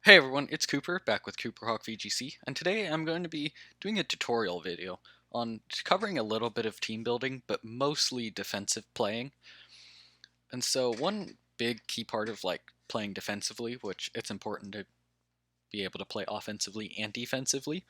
Hey everyone, it's Cooper, back with CooperHawk VGC, and today I'm going to be doing a tutorial video on covering a little bit of team building, but mostly defensive playing. And so one big key part of playing defensively, which it's important to be able to play offensively and defensively,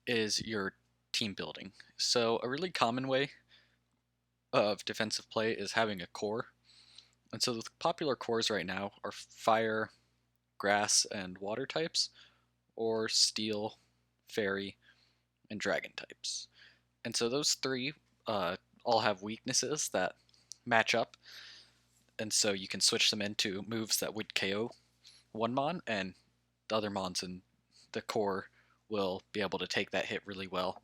is your team building. So a really common way of defensive play is having a core. And so the popular cores right now are fire, grass, and water types, or steel, fairy, and dragon types. And so those three uh, all have weaknesses that match up, and so you can switch them into moves that would KO one mon, and the other mons in the core will be able to take that hit really well.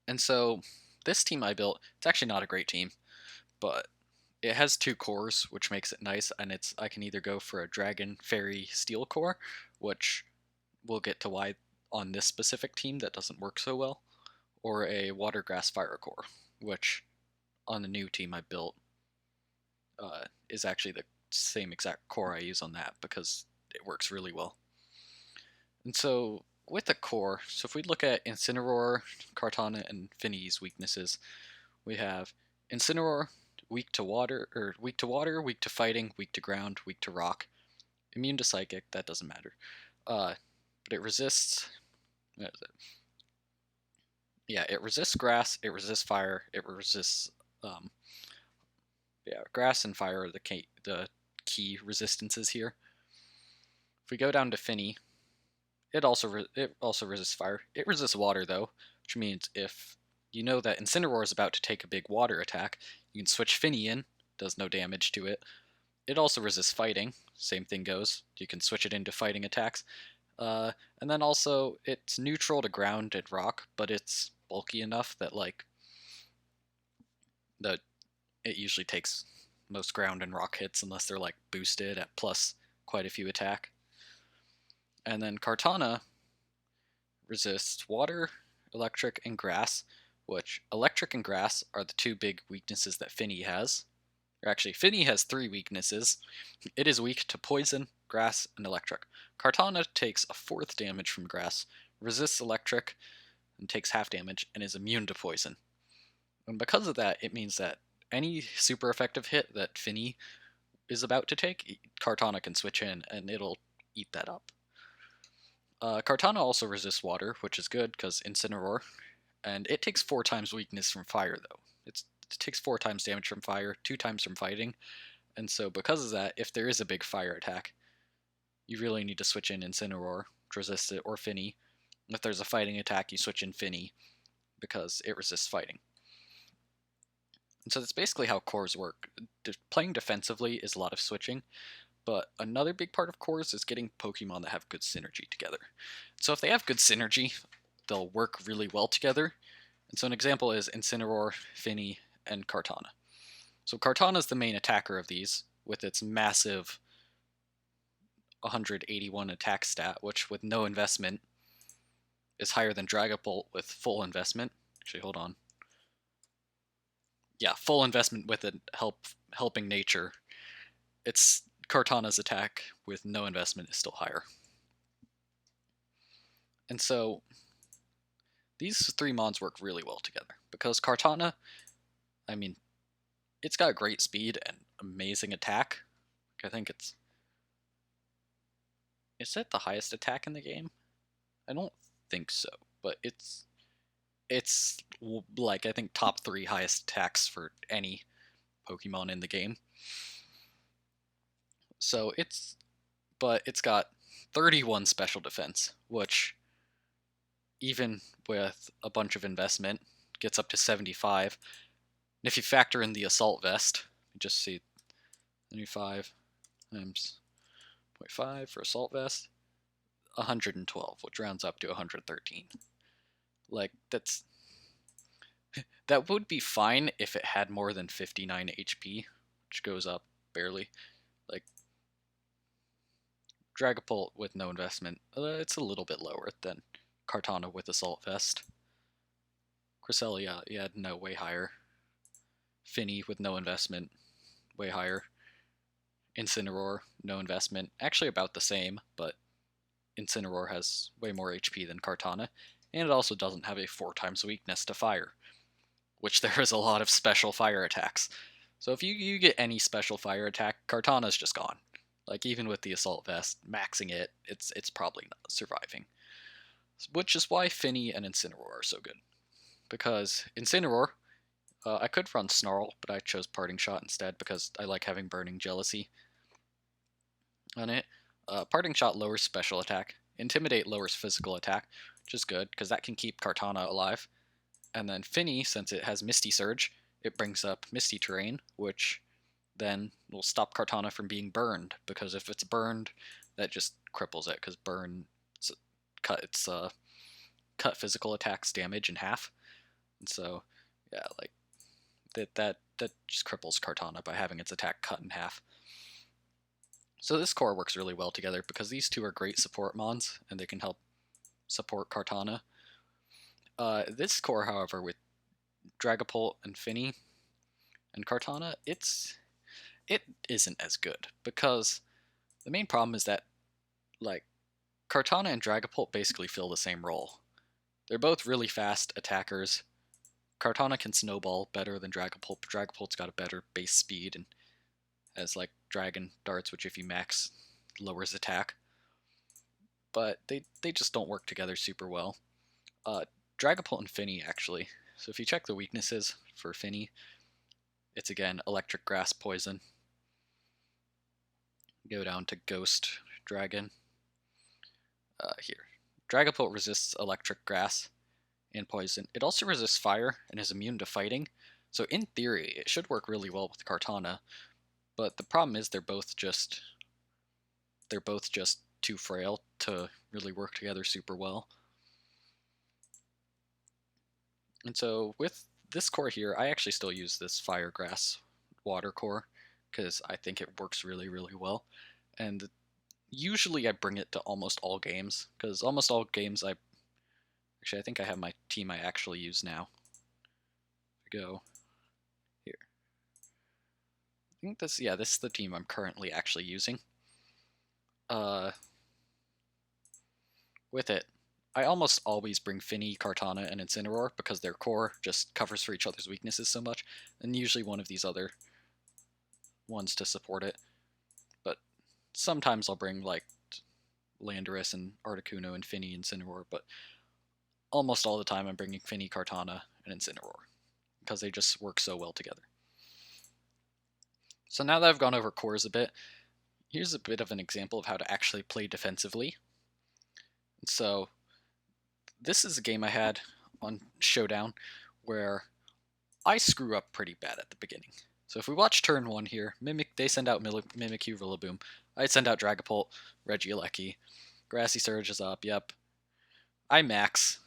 And so this team I built, it's actually not a great team, but it has two cores, which makes it nice, and I can either go for a dragon, fairy, steel core, which we'll get to why on this specific team that doesn't work so well, or a water grass fire core, which on the new team I built is actually the same exact core I use on that because it works really well. And so with the core, so if we look at Incineroar, Kartana, and Finny's weaknesses, we have Incineroar weak to water, weak to fighting, weak to ground, weak to rock, immune to psychic. That doesn't matter, but it resists. Yeah, it resists grass, it resists fire, it resists grass and fire are the key resistances here. If we go down to Finny, it also resists fire. It resists water though, which means if you know that Incineroar is about to take a big water attack, you can switch Finny in. Does no damage to it. It also resists fighting. Same thing goes. You can switch it into fighting attacks. And then also it's neutral to ground and rock, but it's bulky enough that the it usually takes most ground and rock hits unless they're boosted at plus quite a few attack. And then Kartana resists water, electric, and grass, which electric and grass are the two big weaknesses that Finny has. Or actually, Finny has three weaknesses. It is weak to poison, grass, and electric. Kartana takes a fourth damage from grass, resists electric, and takes half damage, and is immune to poison. And because of that, it means that any super effective hit that Finny is about to take, Kartana can switch in, and it'll eat that up. Kartana also resists water, which is good because Incineroar, and it takes 4 times weakness from fire though. It takes 4 times damage from fire, 2 times from fighting, and so because of that, if there is a big fire attack, you really need to switch in Incineroar to resist it, or Finny. If there's a fighting attack, you switch in Finny because it resists fighting. And so that's basically how cores work. Playing defensively is a lot of switching, but another big part of cores is getting Pokemon that have good synergy together. So if they have good synergy, they'll work really well together. And so an example is Incineroar, Finny, and Kartana. So Kartana is the main attacker of these, with its massive 181 attack stat, which with no investment is higher than Dragapult with full investment. Actually, hold on. Yeah, full investment with a helping nature. It's Kartana's attack with no investment is still higher. And so these three mons work really well together because Kartana, I mean, it's got great speed and amazing attack. I think is it the highest attack in the game? I don't think so, but it's I think top 3 highest attacks for any Pokemon in the game. So it's got 31 special defense, which even with a bunch of investment gets up to 75. And if you factor in the assault vest, you just see 75 times 0.5 for assault vest, 112, which rounds up to 113. That would be fine if it had more than 59 HP, which goes up barely. Like Dragapult with no investment, it's a little bit lower than Kartana with assault vest. Cresselia, yeah, no, way higher. Finny with no investment, way higher. Incineroar, no investment. Actually about the same, but Incineroar has way more HP than Kartana, and it also doesn't have a 4 times weakness to fire, which there is a lot of special fire attacks. So if you get any special fire attack, Kartana's just gone. Like even with the Assault Vest, maxing it, it's probably not surviving. Which is why Finny and Incineroar are so good. Because Incineroar, I could run Snarl, but I chose Parting Shot instead because I like having Burning Jealousy on it. Parting Shot lowers special attack. Intimidate lowers physical attack, which is good because that can keep Kartana alive. And then Finny, since it has Misty Surge, it brings up Misty Terrain, which then will stop Kartana from being burned, because if it's burned, that just cripples it, because burn cut physical attacks damage in half. And so, yeah, like that just cripples Kartana by having its attack cut in half. So this core works really well together because these two are great support mons, and they can help support Kartana. This core, however, with Dragapult and Finny and Kartana, it isn't as good, because the main problem is that, like, Kartana and Dragapult basically fill the same role. They're both really fast attackers. Kartana can snowball better than Dragapult, but Dragapult's got a better base speed and has like Dragon Darts, which if you max lowers attack. But they just don't work together super well. Dragapult and Finny, actually. So if you check the weaknesses for Finny, it's again Electric Grass Poison. Go down to Ghost Dragon. Here. Dragapult resists Electric Grass and Poison. It also resists Fire and is immune to fighting. So in theory, it should work really well with Kartana. But the problem is they're both just too frail to really work together super well. And so with this core here, I actually still use this Fire Grass Water core because I think it works really, really well. And usually I bring it to almost all games, because almost all games I think I have my team I actually use now. Go here. I think this is the team I'm currently actually using. With it, I almost always bring Finny, Kartana, and Incineroar because their core just covers for each other's weaknesses so much, and usually one of these other ones to support it. But sometimes I'll bring like Landorus and Articuno and Finny and Incineroar, but almost all the time I'm bringing Finny, Kartana, and Incineroar because they just work so well together. So now that I've gone over cores a bit, here's a bit of an example of how to actually play defensively. So this is a game I had on Showdown where I screw up pretty bad at the beginning. So if we watch turn 1 here, they send out Mimikyu, Rillaboom. I send out Dragapult, Regieleki. Grassy Surge is up, yep. I max.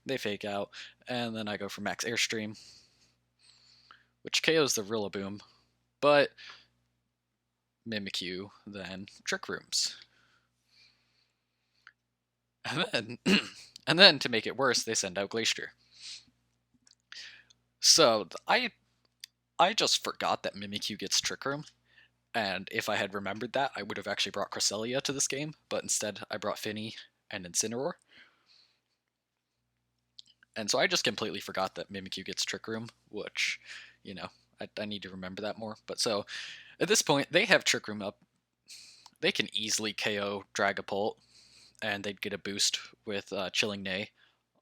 They fake out, and then I go for max Airstream, which KOs the Rillaboom, but Mimikyu then Trick Rooms. And then to make it worse, they send out Glacier. So I just forgot that Mimikyu gets Trick Room, and if I had remembered that, I would have actually brought Cresselia to this game, but instead I brought Finny and Incineroar. And so I just completely forgot that Mimikyu gets Trick Room, which, you know, I need to remember that more. But so, at this point, they have Trick Room up. They can easily KO Dragapult, and they'd get a boost with Chilling Neigh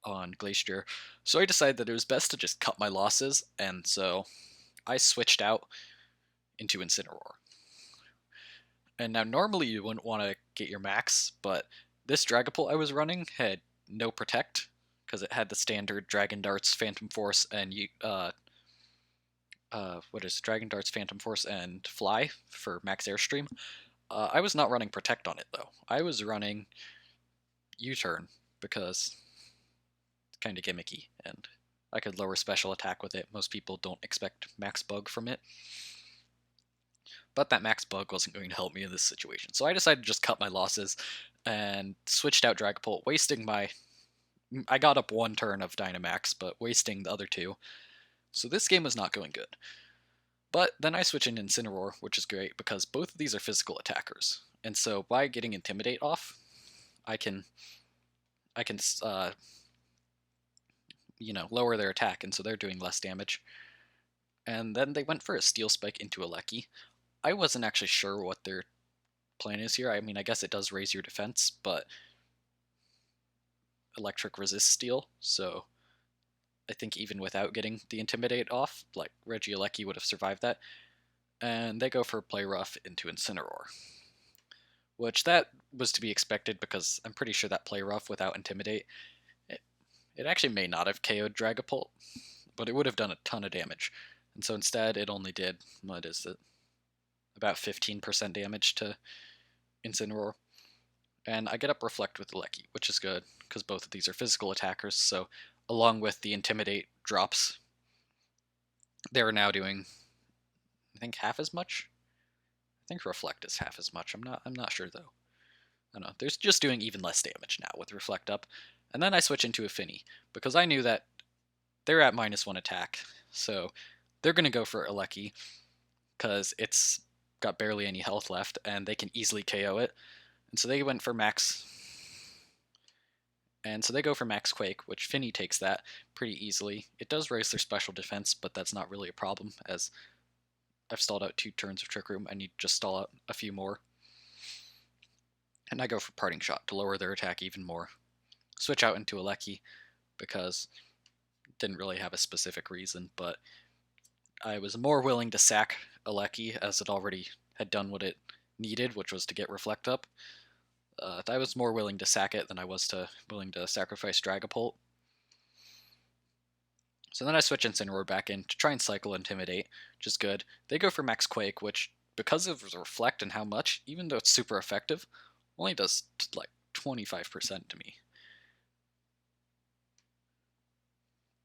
on Glacier. So I decided that it was best to just cut my losses, and so I switched out into Incineroar. And now normally you wouldn't want to get your max, but this Dragapult I was running had no Protect, because it had the standard Dragon Darts, Phantom Force, and Dragon Darts, Phantom Force, and Fly for max Airstream. I was not running Protect on it though. I was running U-Turn because it's kind of gimmicky, and I could lower special attack with it. Most people don't expect max Bug from it. But that max Bug wasn't going to help me in this situation. So I decided to just cut my losses and switched out Dragapult, wasting my... I got up one turn of Dynamax, but wasting the other two. So this game was not going good. But then I switch in Incineroar, which is great because both of these are physical attackers. And so by getting Intimidate off, I can lower their attack, and so they're doing less damage. And then they went for a Steel Spike into a Lecky. I wasn't actually sure what their plan is here. I mean, I guess it does raise your defense, but Electric resists Steel, so I think even without getting the Intimidate off, like Regieleki would have survived that. And they go for Play Rough into Incineroar, which that was to be expected because I'm pretty sure that Play Rough without Intimidate, it actually may not have KO'd Dragapult, but it would have done a ton of damage. And so instead it only did, what is it, about 15% damage to Incineroar. And I get up Reflect with the Lecky, which is good, because both of these are physical attackers, so along with the Intimidate drops, they're now doing, I think, half as much? I think Reflect is half as much. I'm not sure, though. I don't know. They're just doing even less damage now with Reflect up. And then I switch into Affinity, because I knew that they're at -1 attack, so they're going to go for a Lecky, because it's got barely any health left, and they can easily KO it. And so they went for max. And so they go for Max Quake, which Finny takes that pretty easily. It does raise their special defense, but that's not really a problem, as I've stalled out 2 turns of Trick Room. I need to just stall out a few more. And I go for Parting Shot to lower their attack even more. Switch out into a Lecky, because it didn't really have a specific reason, but I was more willing to sack a Lecky, as it already had done what it needed, which was to get Reflect up. I was more willing to sack it than I was willing to sacrifice Dragapult. So then I switch Incineroar back in to try and cycle Intimidate, which is good. They go for Max Quake, which, because of the Reflect and how much, even though it's super effective, only does like 25% to me.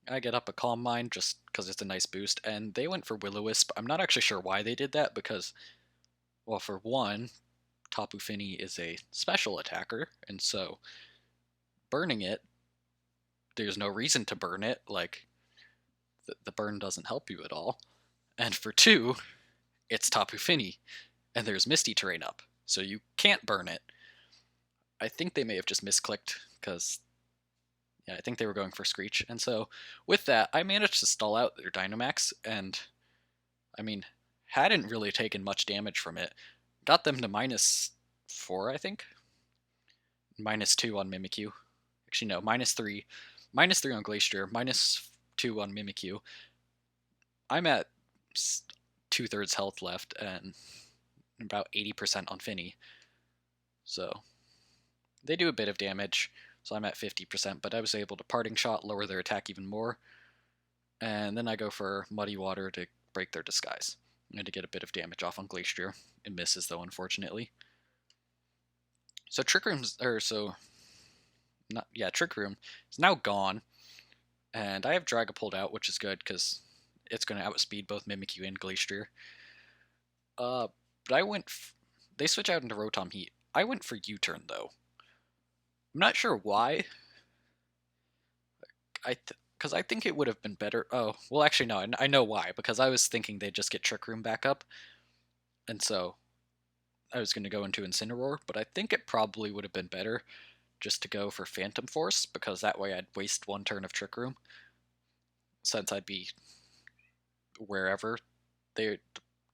I get up a Calm Mind just because it's a nice boost, and they went for Will-O-Wisp. I'm not actually sure why they did that, because, well, for one, Tapu Fini is a special attacker, and so burning it, there's no reason to burn it, like, the burn doesn't help you at all. And for 2, it's Tapu Fini, and there's Misty Terrain up, so you can't burn it. I think they may have just misclicked, because, yeah, I think they were going for Screech, and so with that, I managed to stall out their Dynamax, and, I mean, hadn't really taken much damage from it. Got them to -4, I think? -2 on Mimikyu. Actually, no, -3. -3 on Glacier, -2 on Mimikyu. I'm at 2/3 health left and about 80% on Finny. So they do a bit of damage, so I'm at 50%, but I was able to Parting Shot, lower their attack even more. And then I go for Muddy Water to break their disguise and to get a bit of damage off on Glacier. It misses, though, unfortunately. So Trick Room is now gone, and I have Dragapult out, which is good because it's going to outspeed both Mimikyu and Glacier. But they switch out into Rotom Heat. I went for U-turn, though. I'm not sure why. Because I think it would have been better. Oh, well, actually, no, I know why. Because I was thinking they'd just get Trick Room back up, and so I was going to go into Incineroar, but I think it probably would have been better just to go for Phantom Force, because that way I'd waste 1 turn of Trick Room, since I'd be wherever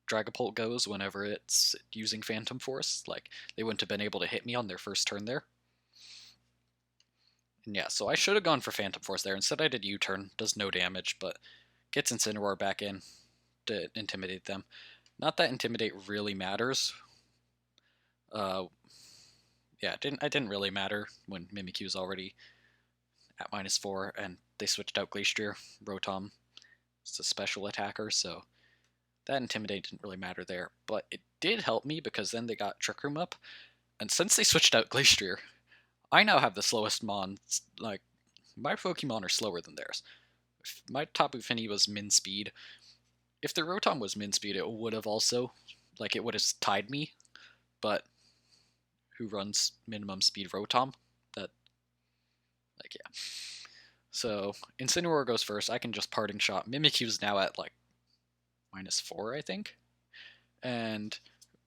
Dragapult goes whenever it's using Phantom Force. Like, they wouldn't have been able to hit me on their first turn there. And yeah, so I should have gone for Phantom Force there. Instead I did U-turn, does no damage, but gets Incineroar back in to intimidate them. Not that Intimidate really matters. Yeah, it didn't really matter when Mimikyu's already at -4, and they switched out Glacier. Rotom is a special attacker, so that Intimidate didn't really matter there. But it did help me, because then they got Trick Room up, and since they switched out Glacier, I now have the slowest Mons. Like, my Pokemon are slower than theirs. If my Tapu Fini was min speed, if the Rotom was min speed, it would have also, like, it would have tied me, but who runs minimum speed Rotom? That, like, yeah. So Incineroar goes first. I can just Parting Shot. Mimikyu's now at like -4, I think. And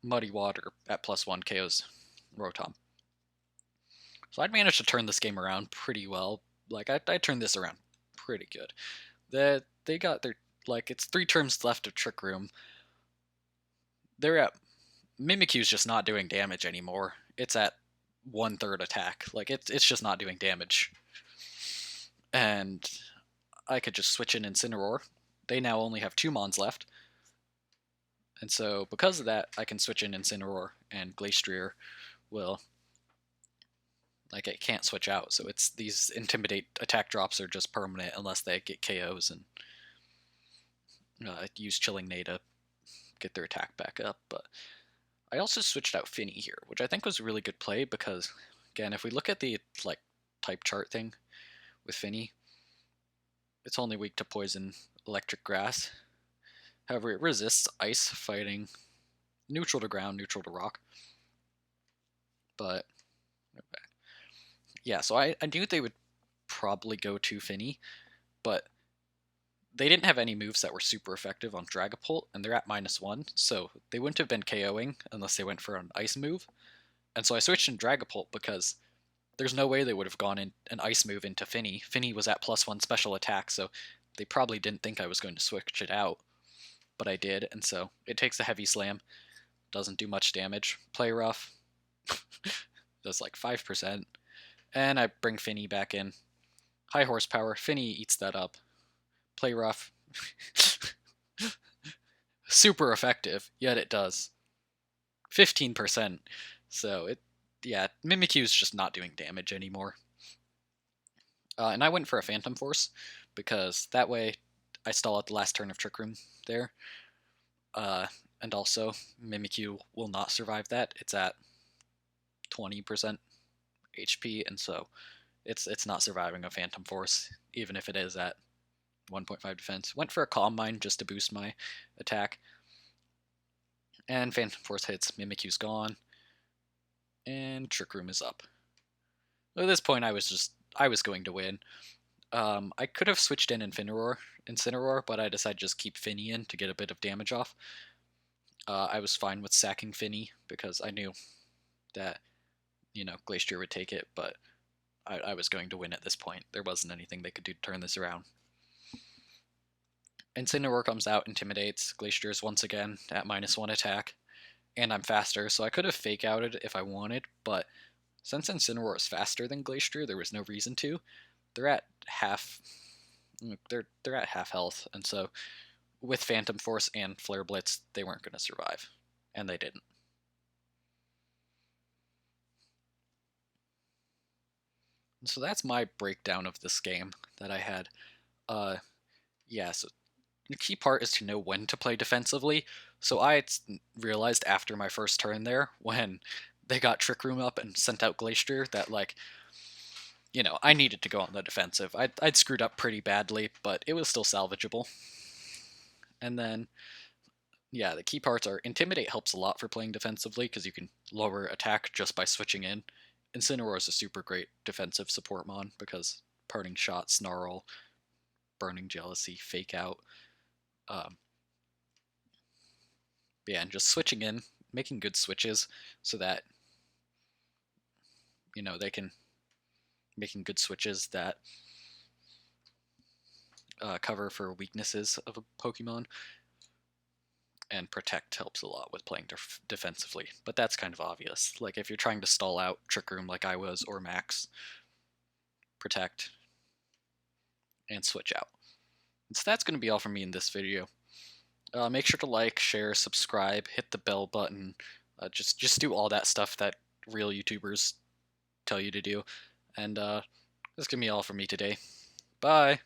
Muddy Water at +1 KOs Rotom. So I'd managed to turn this game around pretty well. Like, I turned this around pretty good. They got their, like, it's 3 turns left of Trick Room. They're at, Mimikyu's just not doing damage anymore. It's at 1/3 attack. Like, it's just not doing damage. And I could just switch in Incineroar. They now only have 2 Mons left. And so, because of that, I can switch in Incineroar, and Glastrier will, like, it can't switch out. So it's, these Intimidate attack drops are just permanent unless they get KOs, and use Chilling Neigh to get their attack back up. But I also switched out Finny here, which I think was a really good play because, again, if we look at the, like, type chart thing with Finny, it's only weak to Poison, Electric, Grass. However, it resists Ice, Fighting, Neutral to Ground, Neutral to Rock. But yeah, so I knew they would probably go to Finny, but they didn't have any moves that were super effective on Dragapult, and they're at -1, so they wouldn't have been KOing unless they went for an Ice move. And so I switched in Dragapult because there's no way they would have gone in an Ice move into Finny. Finny was at +1 special attack, so they probably didn't think I was going to switch it out, but I did, and so it takes a Heavy Slam, doesn't do much damage. Play Rough does like 5%, and I bring Finny back in. High Horsepower, Finny eats that up. Play Rough, super effective, yet it does 15%. So yeah, Mimikyu's just not doing damage anymore. And I went for a Phantom Force because that way I stall at the last turn of Trick Room there. And also, Mimikyu will not survive that. It's at 20% HP, and so it's not surviving a Phantom Force, even if it is at 1.5 defense. Went for a Calm Mind just to boost my attack. And Phantom Force hits, Mimikyu's gone, and Trick Room is up. At this point, I was going to win. I could have switched in Incineroar, but I decided to just keep Finny in to get a bit of damage off. I was fine with sacking Finny because I knew that, Glastrier would take it, but I was going to win at this point. There wasn't anything they could do to turn this around. Incineroar comes out, intimidates. Glacier's once again at -1 attack, and I'm faster, so I could have fake outed if I wanted, but since Incineroar is faster than Glastrier, there was no reason to. They're at half. They're at half health, and so with Phantom Force and Flare Blitz, they weren't going to survive, and they didn't. And so that's my breakdown of this game that I had. Yeah, so the key part is to know when to play defensively. So I realized after my first turn there, when they got Trick Room up and sent out Glastrier, that, like, I needed to go on the defensive. I'd screwed up pretty badly, but it was still salvageable. And then, yeah, the key parts are Intimidate helps a lot for playing defensively because you can lower attack just by switching in. Incineroar is a super great defensive support mon because Parting Shot, Snarl, Burning Jealousy, Fake Out. Yeah, and just switching in, making good switches so that, they can, making good switches that cover for weaknesses of a Pokemon. And Protect helps a lot with playing defensively, but that's kind of obvious. Like, if you're trying to stall out Trick Room like I was, or Max, Protect, and switch out. And so that's going to be all from me in this video. Make sure to like, share, subscribe, hit the bell button, just do all that stuff that real YouTubers tell you to do. And that's going to be all from me today. Bye!